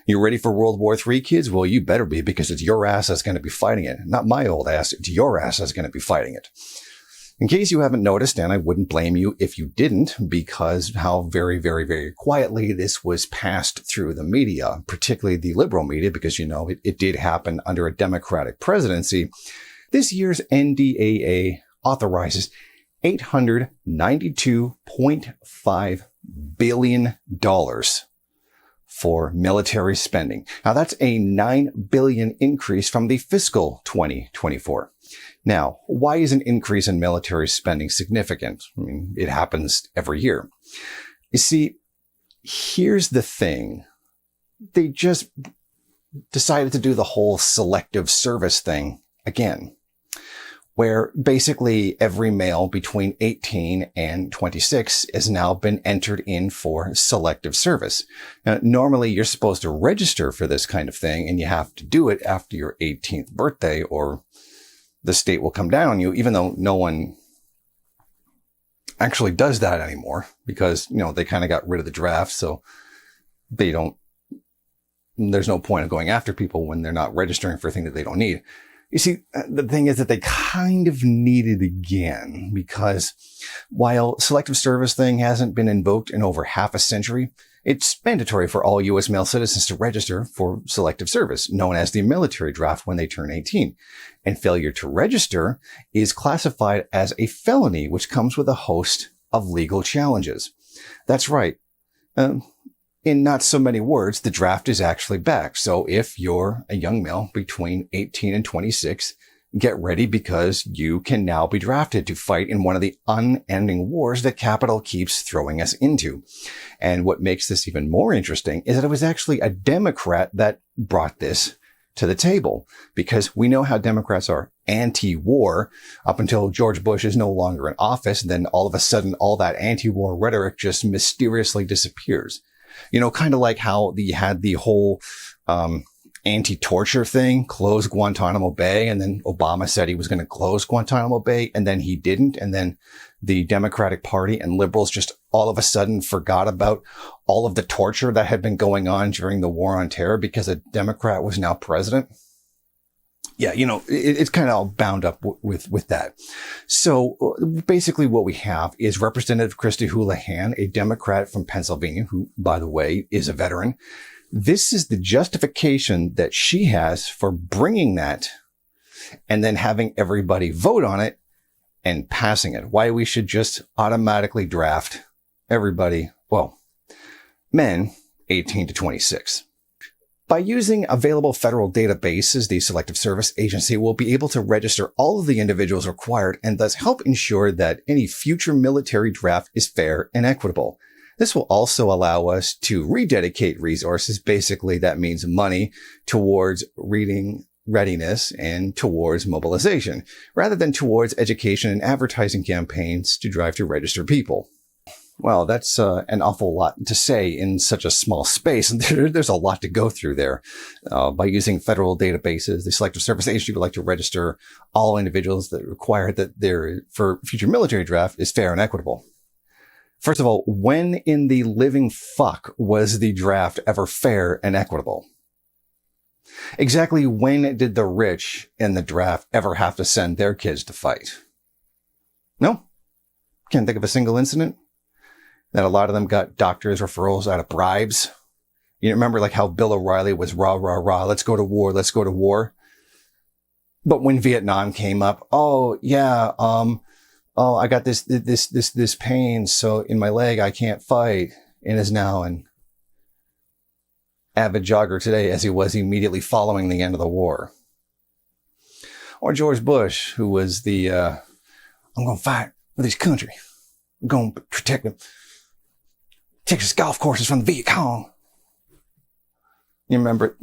You ready for World War III, kids? Well, you better be, because it's your ass that's going to be fighting it. Not my old ass. It's your ass that's going to be fighting it. In case you haven't noticed, and I wouldn't blame you if you didn't, because how very, very, very quietly this was passed through the media, particularly the liberal media, because, you know, it did happen under a Democratic presidency. This year's NDAA authorizes $892.5 billion for military spending. Now, that's a $9 billion increase from the fiscal 2024. Now, why is an increase in military spending significant? I mean, it happens every year. You see, here's the thing. They just decided to do the whole selective service thing again, where basically every male between 18 and 26 has now been entered in for selective service. Now, normally you're supposed to register for this kind of thing, and you have to do it after your 18th birthday, or the state will come down on you, even though no one actually does that anymore, because, you know, they kind of got rid of the draft. So there's no point of going after people when they're not registering for a thing that they don't need. You see, the thing is that they kind of need it again, because while selective service thing hasn't been invoked in over half a century, it's mandatory for all U.S. male citizens to register for selective service, known as the military draft, when they turn 18. And failure to register is classified as a felony, which comes with a host of legal challenges. That's right. In not so many words, the draft is actually back. So if you're a young male between 18 and 26, get ready, because you can now be drafted to fight in one of the unending wars that capital keeps throwing us into. And what makes this even more interesting is that it was actually a Democrat that brought this to the table, because we know how Democrats are anti-war up until George Bush is no longer in office. And then all of a sudden, all that anti-war rhetoric just mysteriously disappears. You know, kind of like how you had the whole anti-torture thing, close Guantanamo Bay, and then Obama said he was going to close Guantanamo Bay, and then he didn't. And then the Democratic Party and liberals just all of a sudden forgot about all of the torture that had been going on during the War on Terror because a Democrat was now president. Yeah, you know, it's kind of all bound up with that. So basically what we have is Representative Christy Houlihan, a Democrat from Pennsylvania, who, by the way, is a veteran. This is the justification that she has for bringing that and then having everybody vote on it and passing it. Why we should just automatically draft everybody, well, men 18 to 26. By using available federal databases, the Selective Service Agency will be able to register all of the individuals required and thus help ensure that any future military draft is fair and equitable. This will also allow us to rededicate resources, basically that means money, towards reading readiness and towards mobilization, rather than towards education and advertising campaigns to drive to register people. Well, that's an awful lot to say in such a small space. And there's a lot to go through there. By using federal databases, the Selective Service Agency would like to register all individuals that require that their for future military draft is fair and equitable. First of all, when in the living fuck was the draft ever fair and equitable? Exactly when did the rich in the draft ever have to send their kids to fight? No? Can't think of a single incident that a lot of them got doctors' referrals out of bribes. You remember like how Bill O'Reilly was rah, rah, rah, let's go to war, let's go to war. But when Vietnam came up, oh yeah, I got this pain, so in my leg I can't fight, and is now an avid jogger today as he was immediately following the end of the war. Or George Bush, who was the, I'm going to fight for this country. I'm going to protect them. Texas golf courses from the Viet Cong. You remember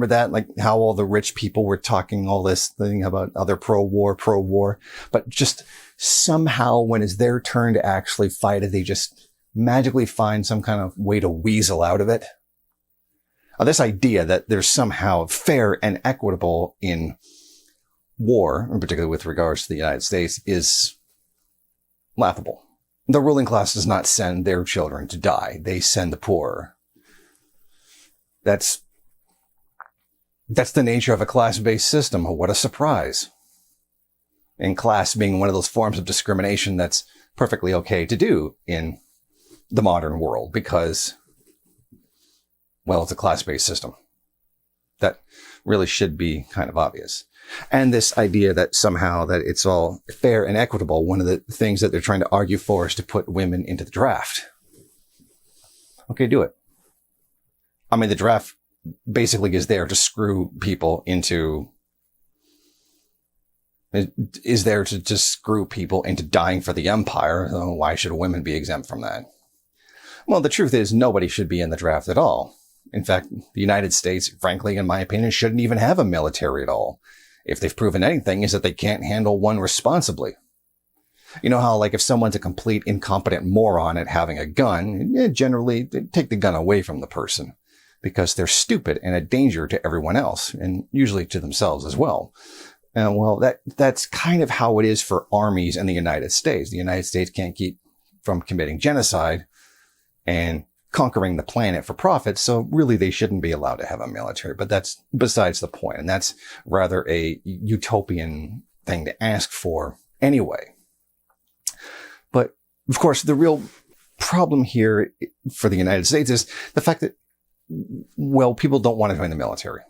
that? Like how all the rich people were talking all this thing about other pro-war. But just somehow when it's their turn to actually fight it, they just magically find some kind of way to weasel out of it. This idea that there's somehow fair and equitable in war, in particular with regards to the United States, is laughable. The ruling class does not send their children to die. They send the poor. That's That's the nature of a class-based system. What a surprise. And class being one of those forms of discrimination that's perfectly okay to do in the modern world because, well, it's a class-based system. That really should be kind of obvious. And this idea that somehow that it's all fair and equitable, one of the things that they're trying to argue for is to put women into the draft. Okay, do it. I mean, the draft basically is there to screw people into, is there to just screw people into dying for the empire. So why should women be exempt from that? Well, the truth is nobody should be in the draft at all. In fact, the United States, frankly, in my opinion, shouldn't even have a military at all. If they've proven anything, is that they can't handle one responsibly. You know how, like, if someone's a complete incompetent moron at having a gun, generally they take the gun away from the person because they're stupid and a danger to everyone else, and usually to themselves as well. Well, that's kind of how it is for armies in the United States. The United States can't keep from committing genocide and conquering the planet for profit, so really they shouldn't be allowed to have a military. But that's besides the point, and that's rather a utopian thing to ask for anyway. But, of course, the real problem here for the United States is the fact that, well, people don't want to join the military.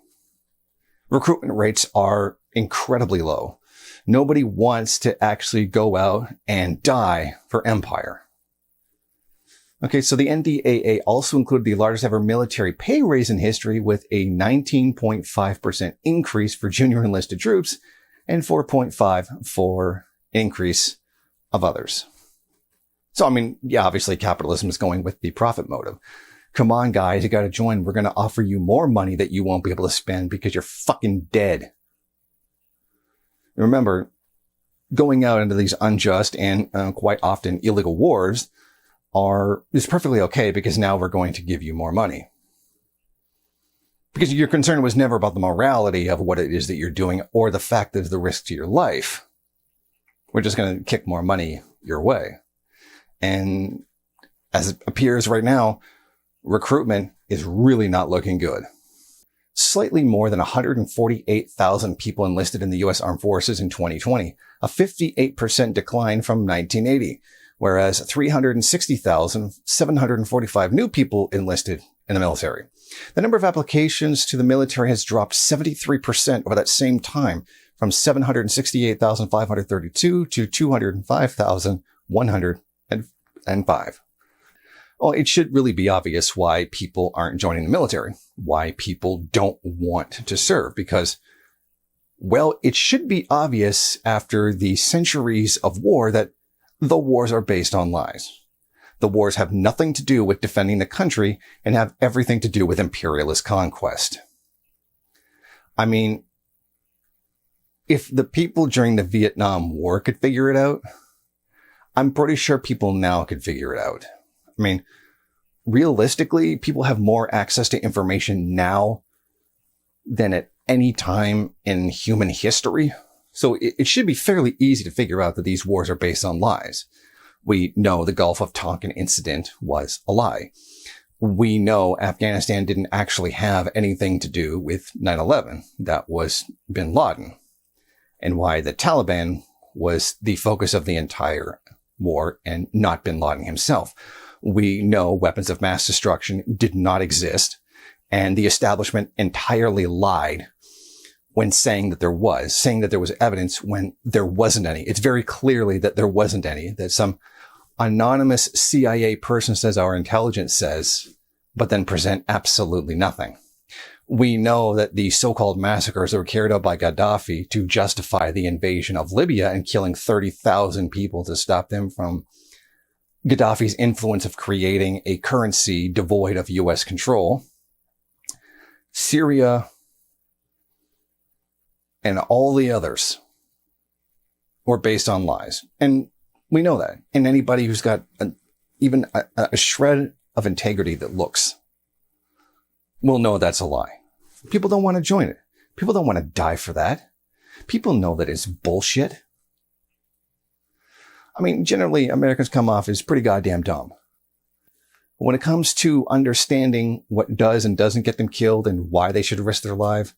Recruitment rates are incredibly low. Nobody wants to actually go out and die for empire. Okay, so the NDAA also included the largest ever military pay raise in history with a 19.5% increase for junior enlisted troops and 4.5% for increase of others. So, I mean, yeah, obviously capitalism is going with the profit motive. Come on, guys, you got to join. We're going to offer you more money that you won't be able to spend because you're fucking dead. Remember, going out into these unjust and quite often illegal wars is perfectly okay because now we're going to give you more money. Because your concern was never about the morality of what it is that you're doing or the fact of the risk to your life. We're just going to kick more money your way. And as it appears right now, recruitment is really not looking good. Slightly more than 148,000 people enlisted in the U.S. Armed Forces in 2020, a 58% decline from 1980. Whereas 360,745 new people enlisted in the military. The number of applications to the military has dropped 73% over that same time, from 768,532 to 205,105. Well, it should really be obvious why people aren't joining the military, why people don't want to serve, because, well, it should be obvious after the centuries of war that the wars are based on lies. The wars have nothing to do with defending the country and have everything to do with imperialist conquest. I mean, if the people during the Vietnam War could figure it out, I'm pretty sure people now could figure it out. I mean, realistically, people have more access to information now than at any time in human history. So it should be fairly easy to figure out that these wars are based on lies. We know the Gulf of Tonkin incident was a lie. We know Afghanistan didn't actually have anything to do with 9/11. That was bin Laden. And why the Taliban was the focus of the entire war and not bin Laden himself. We know weapons of mass destruction did not exist, and the establishment entirely lied when saying that there was evidence when there wasn't any. It's very clearly that there wasn't any, that some anonymous CIA person says our intelligence says, but then present absolutely nothing. We know that the so-called massacres that were carried out by Gaddafi to justify the invasion of Libya and killing 30,000 people to stop them from Gaddafi's influence of creating a currency devoid of U.S. control. Syria and all the others were based on lies. And we know that. And anybody who's got even a shred of integrity that looks will know that's a lie. People don't want to join it. People don't want to die for that. People know that it's bullshit. I mean, generally, Americans come off as pretty goddamn dumb. But when it comes to understanding what does and doesn't get them killed and why they should risk their life,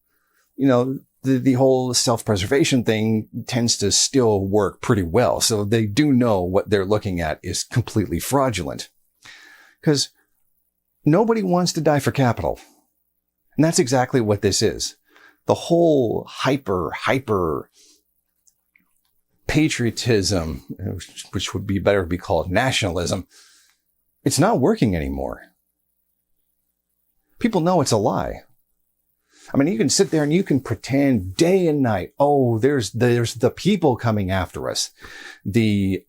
the whole self-preservation thing tends to still work pretty well. So they do know what they're looking at is completely fraudulent. Because nobody wants to die for capital. And that's exactly what this is. The whole hyper patriotism, which would be better to be called nationalism, it's not working anymore. People know it's a lie. I mean, you can sit there and you can pretend day and night, oh, there's the people coming after us. The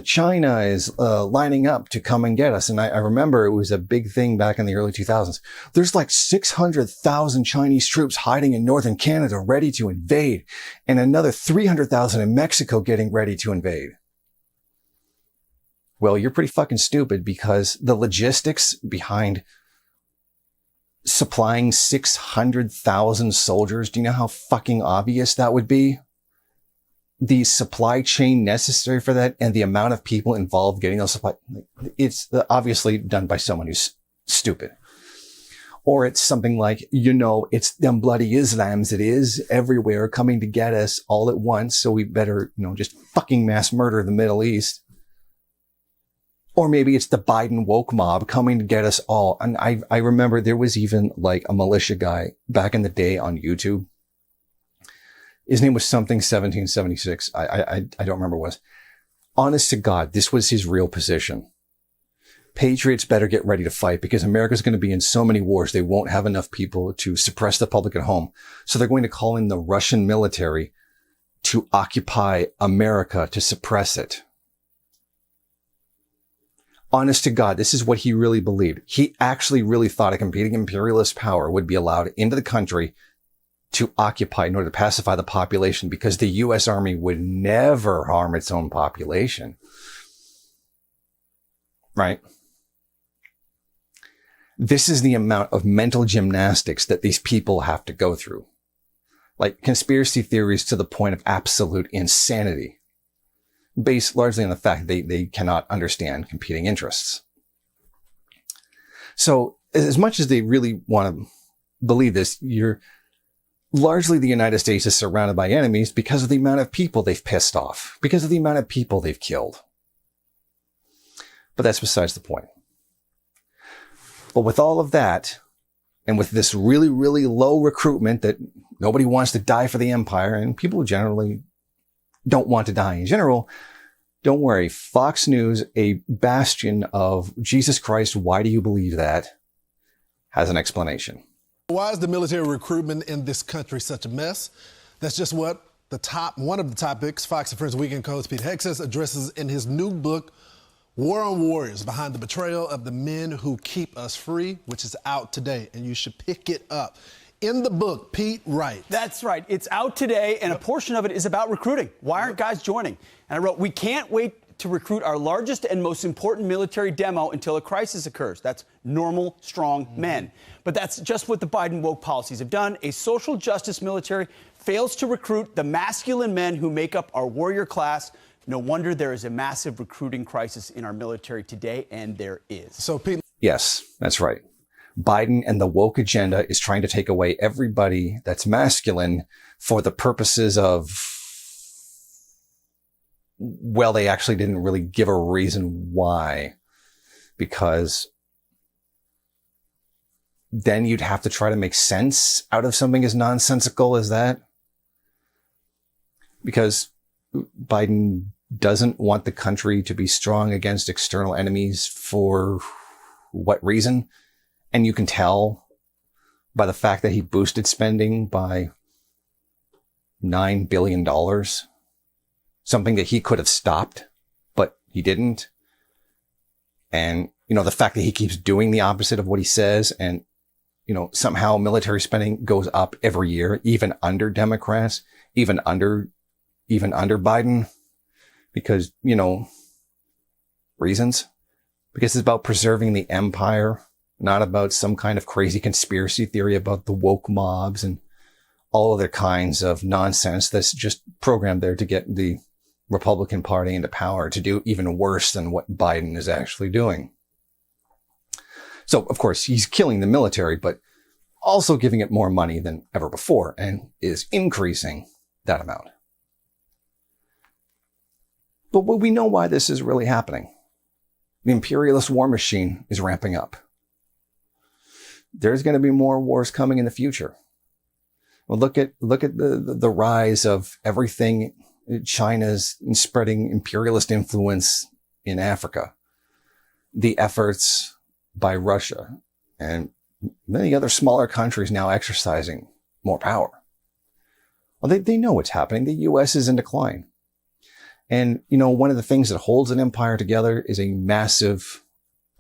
China is lining up to come and get us. And I remember it was a big thing back in the early 2000s. There's like 600,000 Chinese troops hiding in northern Canada ready to invade, and another 300,000 in Mexico getting ready to invade. Well, you're pretty fucking stupid, because the logistics behind supplying 600,000 soldiers, do you know how fucking obvious that would be? The supply chain necessary for that and the amount of people involved getting those supply, it's obviously done by someone who's stupid. Or it's something like, it's them bloody Islams, it is everywhere coming to get us all at once. So we better, just fucking mass murder the Middle East. Or maybe it's the Biden woke mob coming to get us all. And I remember there was even like a militia guy back in the day on YouTube. His name was something 1776. I don't remember what it was. Honest to God, this was his real position. Patriots better get ready to fight, because America's going to be in so many wars, they won't have enough people to suppress the public at home. So they're going to call in the Russian military to occupy America to suppress it. Honest to God, this is what he really believed. He actually really thought a competing imperialist power would be allowed into the country to occupy in order to pacify the population, because the U.S. Army would never harm its own population. Right? This is the amount of mental gymnastics that these people have to go through. Like conspiracy theories to the point of absolute insanity, based largely on the fact they cannot understand competing interests. So as much as they really want to believe this, largely the United States is surrounded by enemies because of the amount of people they've pissed off, because of the amount of people they've killed. But that's besides the point. But with all of that, and with this really, really low recruitment that nobody wants to die for the empire, and people generally don't want to die in general, don't worry. Fox News, a bastion of Jesus Christ, why do you believe that, has an explanation. Why is the military recruitment in this country such a mess? That's just what one of the topics Fox and Friends Weekend co-host Pete Hegseth addresses in his new book, War on Warriors, Behind the Betrayal of the Men Who Keep Us Free, which is out today, and you should pick it up. In the book, Pete writes. That's right. It's out today, and a portion of it is about recruiting. Why aren't guys joining? And I wrote, we can't wait to recruit our largest and most important military demo until a crisis occurs. That's normal, strong men. But that's just what the Biden woke policies have done. A social justice military fails to recruit the masculine men who make up our warrior class. No wonder there is a massive recruiting crisis in our military today, and there is. So, Pete. Yes, that's right. Biden and the woke agenda is trying to take away everybody that's masculine for the purposes of, well, they actually didn't really give a reason why, because then you'd have to try to make sense out of something as nonsensical as that. Because Biden doesn't want the country to be strong against external enemies for what reason? And you can tell by the fact that he boosted spending by $9 billion, something that he could have stopped, but he didn't. And, the fact that he keeps doing the opposite of what he says, and, somehow military spending goes up every year, even under Democrats, even under Biden, because, reasons. Because it's about preserving the empire, not about some kind of crazy conspiracy theory about the woke mobs and all other kinds of nonsense that's just programmed there to get the Republican Party into power to do even worse than what Biden is actually doing. So, of course, he's killing the military, but also giving it more money than ever before and is increasing that amount. But we know why this is really happening. The imperialist war machine is ramping up. There's going to be more wars coming in the future. Well, look at the rise of everything. China's spreading imperialist influence in Africa. The efforts by Russia and many other smaller countries now exercising more power. Well, they know what's happening. The U.S. is in decline. And, one of the things that holds an empire together is a massive,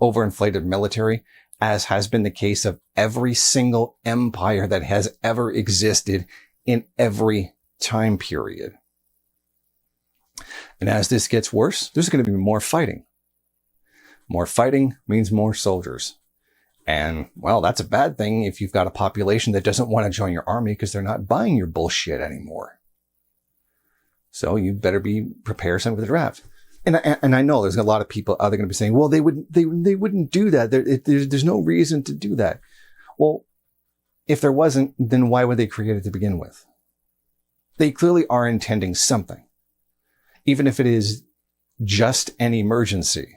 overinflated military, as has been the case of every single empire that has ever existed in every time period. And as this gets worse, there's going to be more fighting. More fighting means more soldiers. And, well, that's a bad thing if you've got a population that doesn't want to join your army because they're not buying your bullshit anymore. So you better be prepared for the draft. And I know there's a lot of people out there going to be saying, well, they wouldn't do that. There's no reason to do that. Well, if there wasn't, then why would they create it to begin with? They clearly are intending something, even if it is just an emergency.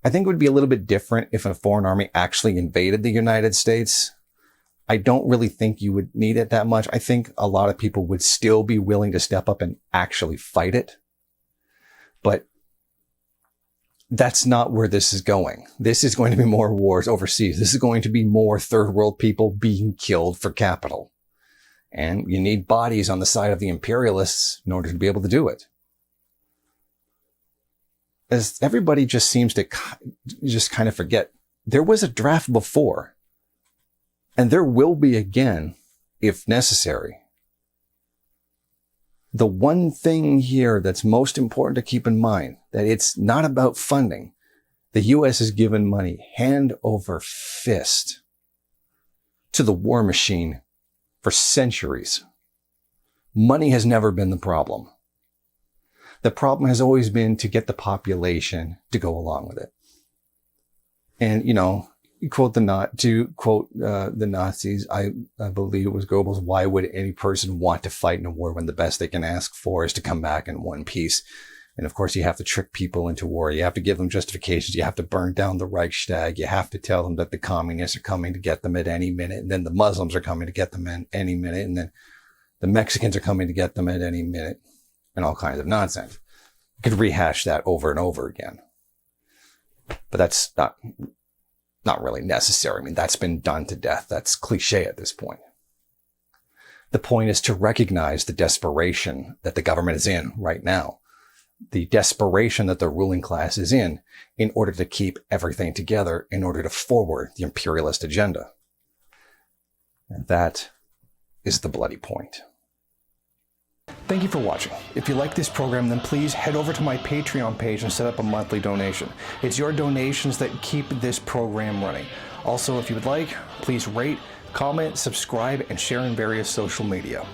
I think it would be a little bit different if a foreign army actually invaded the United States. I don't really think you would need it that much. I think a lot of people would still be willing to step up and actually fight it. But that's not where this is going. This is going to be more wars overseas. This is going to be more third world people being killed for capital. And you need bodies on the side of the imperialists in order to be able to do it. As everybody just seems to just kind of forget, there was a draft before. And there will be again, if necessary. The one thing here that's most important to keep in mind, that it's not about funding. The U.S. has given money hand over fist to the war machine for centuries. Money has never been the problem. The problem has always been to get the population to go along with it. And, you quote the Nazis, I believe it was Goebbels, why would any person want to fight in a war when the best they can ask for is to come back in one piece? And of course, you have to trick people into war. You have to give them justifications. You have to burn down the Reichstag. You have to tell them that the communists are coming to get them at any minute. And then the Muslims are coming to get them at any minute. And then the Mexicans are coming to get them at any minute, and all kinds of nonsense. You could rehash that over and over again. But that's not really necessary. I mean, that's been done to death. That's cliche at this point. The point is to recognize the desperation that the government is in right now. The desperation that the ruling class is in order to keep everything together, in order to forward the imperialist agenda. And that is the bloody point. Thank you for watching. If you like this program, then please head over to my Patreon page and set up a monthly donation. It's your donations that keep this program running. Also, if you would like, please rate, comment, subscribe, and share in various social media.